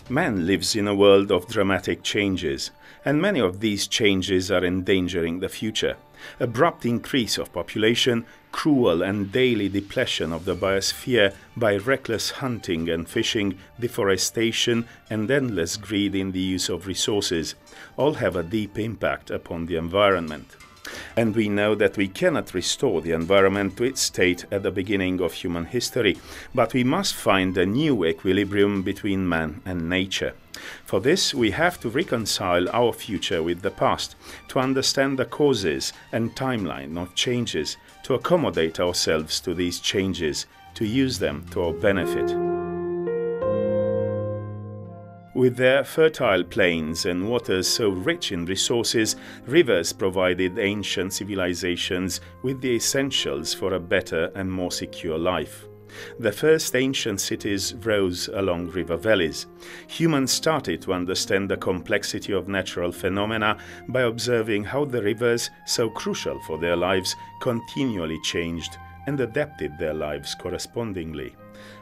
Man lives in a world of dramatic changes, and many of these changes are endangering the future. Abrupt increase of population, cruel and daily depletion of the biosphere by reckless hunting and fishing, deforestation, and endless greed in the use of resources all have a deep impact upon the environment. And we know that we cannot restore the environment to its state at the beginning of human history, but we must find a new equilibrium between man and nature. For this, we have to reconcile our future with the past, to understand the causes and timeline of changes, to accommodate ourselves to these changes, to use them to our benefit. With their fertile plains and waters so rich in resources, rivers provided ancient civilizations with the essentials for a better and more secure life. The first ancient cities rose along river valleys. Humans started to understand the complexity of natural phenomena by observing how the rivers, so crucial for their lives, continually changed and adapted their lives correspondingly.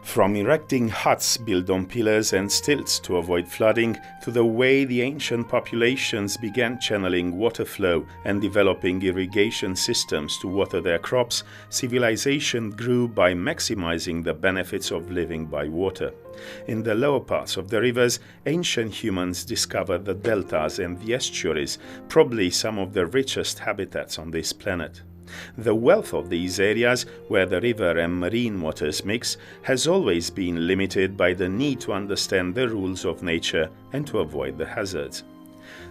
From erecting huts built on pillars and stilts to avoid flooding, to the way the ancient populations began channeling water flow and developing irrigation systems to water their crops, civilization grew by maximizing the benefits of living by water. In the lower parts of the rivers, ancient humans discovered the deltas and the estuaries, probably some of the richest habitats on this planet. The wealth of these areas, where the river and marine waters mix, has always been limited by the need to understand the rules of nature and to avoid the hazards.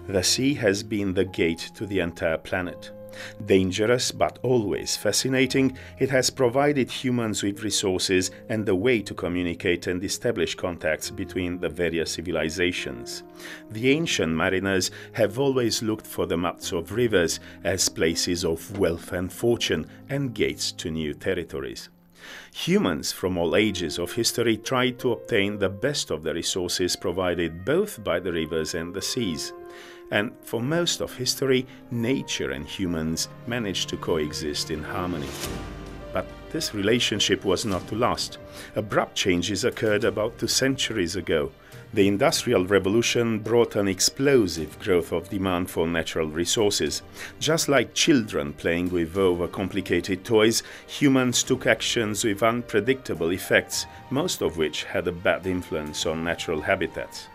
The sea has been the gate to the entire planet. Dangerous but always fascinating, it has provided humans with resources and a way to communicate and establish contacts between the various civilizations. The ancient mariners have always looked for the mouths of rivers as places of wealth and fortune and gates to new territories. Humans from all ages of history tried to obtain the best of the resources provided both by the rivers and the seas. And for most of history, nature and humans managed to coexist in harmony. But this relationship was not to last. Abrupt changes occurred about 2 centuries ago. The Industrial Revolution brought an explosive growth of demand for natural resources. Just like children playing with overcomplicated toys, humans took actions with unpredictable effects, most of which had a bad influence on natural habitats.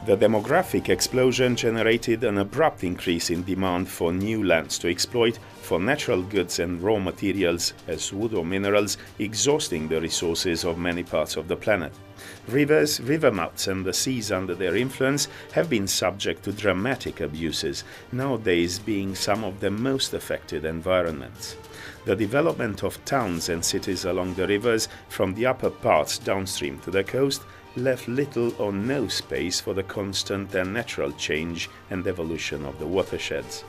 The demographic explosion generated an abrupt increase in demand for new lands to exploit, for natural goods and raw materials as wood or minerals, exhausting the resources of many parts of the planet. Rivers, river mouths and the seas under their influence have been subject to dramatic abuses, nowadays being some of the most affected environments. The development of towns and cities along the rivers, from the upper parts downstream to the coast, left little or no space for the constant and natural change and evolution of the watersheds.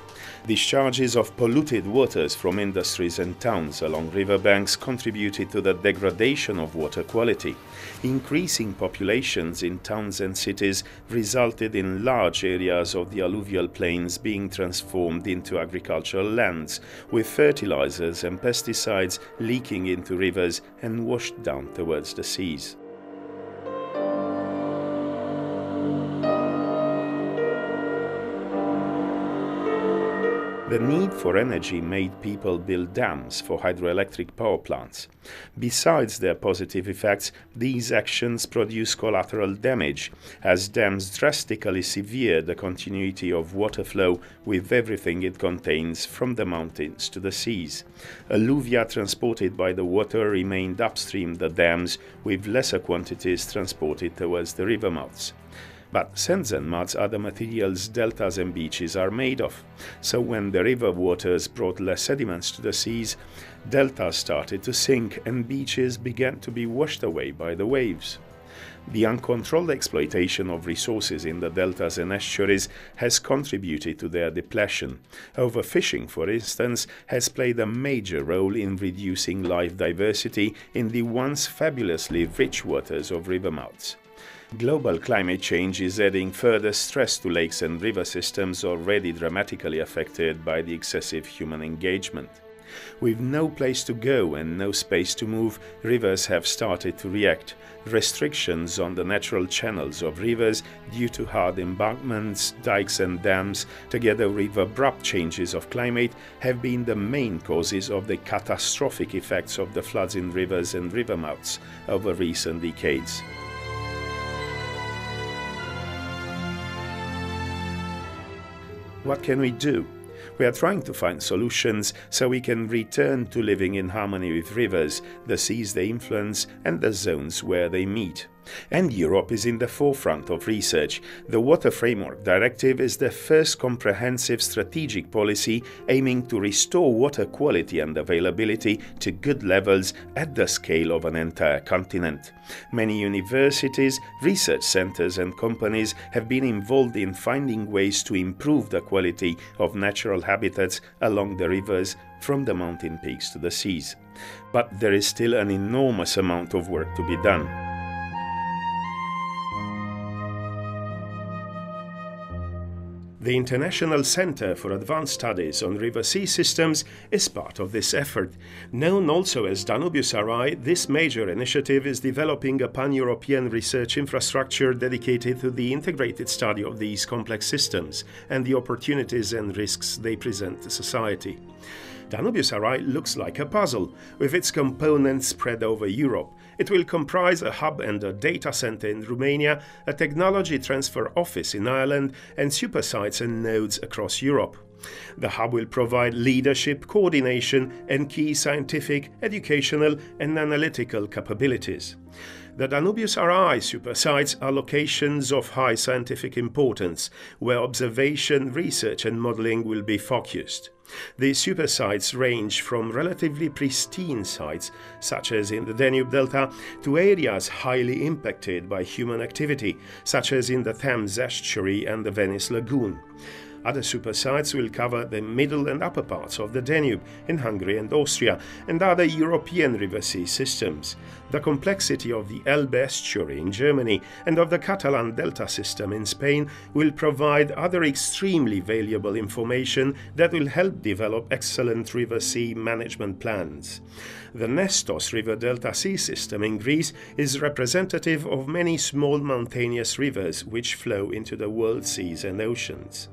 Discharges of polluted waters from industries and towns along riverbanks contributed to the degradation of water quality. Increasing populations in towns and cities resulted in large areas of the alluvial plains being transformed into agricultural lands, with fertilizers and pesticides leaking into rivers and washed down towards the seas. The need for energy made people build dams for hydroelectric power plants. Besides their positive effects, these actions produce collateral damage, as dams drastically sever the continuity of water flow with everything it contains from the mountains to the seas. Alluvia transported by the water remained upstream the dams, with lesser quantities transported towards the river mouths. But sands and muds are the materials deltas and beaches are made of. So when the river waters brought less sediments to the seas, deltas started to sink and beaches began to be washed away by the waves. The uncontrolled exploitation of resources in the deltas and estuaries has contributed to their depletion. Overfishing, for instance, has played a major role in reducing life diversity in the once fabulously rich waters of river mouths. Global climate change is adding further stress to lakes and river systems already dramatically affected by the excessive human engagement. With no place to go and no space to move, rivers have started to react. Restrictions on the natural channels of rivers due to hard embankments, dikes and dams, together with abrupt changes of climate, have been the main causes of the catastrophic effects of the floods in rivers and river mouths over recent decades. What can we do? We are trying to find solutions so we can return to living in harmony with rivers, the seas they influence, and the zones where they meet. And Europe is in the forefront of research. The Water Framework Directive is the first comprehensive strategic policy aiming to restore water quality and availability to good levels at the scale of an entire continent. Many universities, research centers and companies have been involved in finding ways to improve the quality of natural habitats along the rivers from the mountain peaks to the seas. But there is still an enormous amount of work to be done. The International Center for Advanced Studies on River-Sea Systems is part of this effort. Known also as Danubius RI, this major initiative is developing a pan-European research infrastructure dedicated to the integrated study of these complex systems and the opportunities and risks they present to society. Danubius RI looks like a puzzle, with its components spread over Europe. It will comprise a hub and a data center in Romania, a technology transfer office in Ireland, and super sites and nodes across Europe. The hub will provide leadership, coordination, and key scientific, educational, and analytical capabilities. The Danubius RI super sites are locations of high scientific importance, where observation, research, and modeling will be focused. These super sites range from relatively pristine sites, such as in the Danube Delta, to areas highly impacted by human activity, such as in the Thames estuary and the Venice Lagoon. Other super sites will cover the middle and upper parts of the Danube in Hungary and Austria and other European river-sea systems. The complexity of the Elbe estuary in Germany and of the Catalan Delta system in Spain will provide other extremely valuable information that will help develop excellent river-sea management plans. The Nestos River Delta Sea system in Greece is representative of many small mountainous rivers which flow into the world seas and oceans.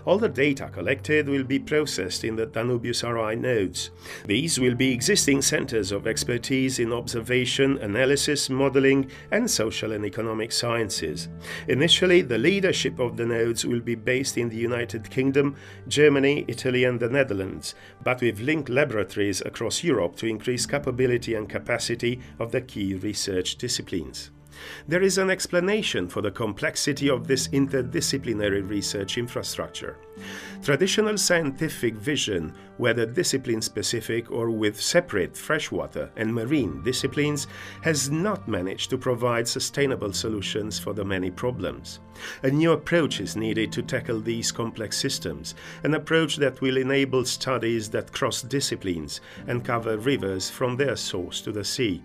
All the data collected will be processed in the Danubius RI nodes. These will be existing centers of expertise in observation, analysis, modeling, and social and economic sciences. Initially, the leadership of the nodes will be based in the United Kingdom, Germany, Italy, and the Netherlands, but with linked laboratories across Europe to increase capability and capacity of the key research disciplines. There is an explanation for the complexity of this interdisciplinary research infrastructure. Traditional scientific vision, whether discipline-specific or with separate freshwater and marine disciplines, has not managed to provide sustainable solutions for the many problems. A new approach is needed to tackle these complex systems, an approach that will enable studies that cross disciplines and cover rivers from their source to the sea.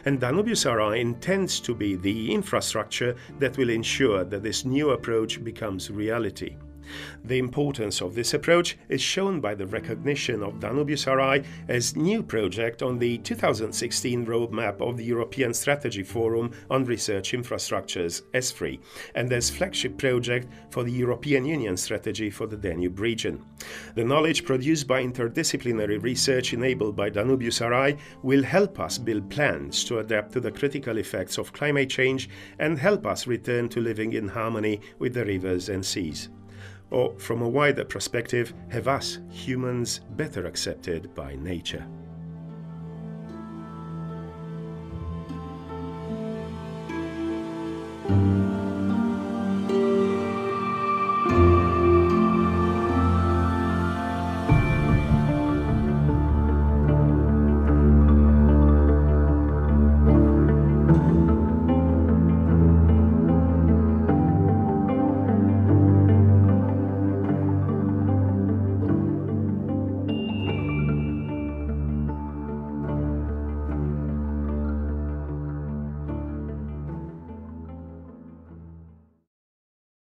And Danubius RI intends to be the infrastructure that will ensure that this new approach becomes reality. The importance of this approach is shown by the recognition of Danubius RI as new project on the 2016 roadmap of the European Strategy Forum on Research Infrastructures, ESFRI, and as flagship project for the European Union strategy for the Danube region. The knowledge produced by interdisciplinary research enabled by Danubius RI will help us build plans to adapt to the critical effects of climate change and help us return to living in harmony with the rivers and seas. Or, from a wider perspective, have us, humans, better accepted by nature.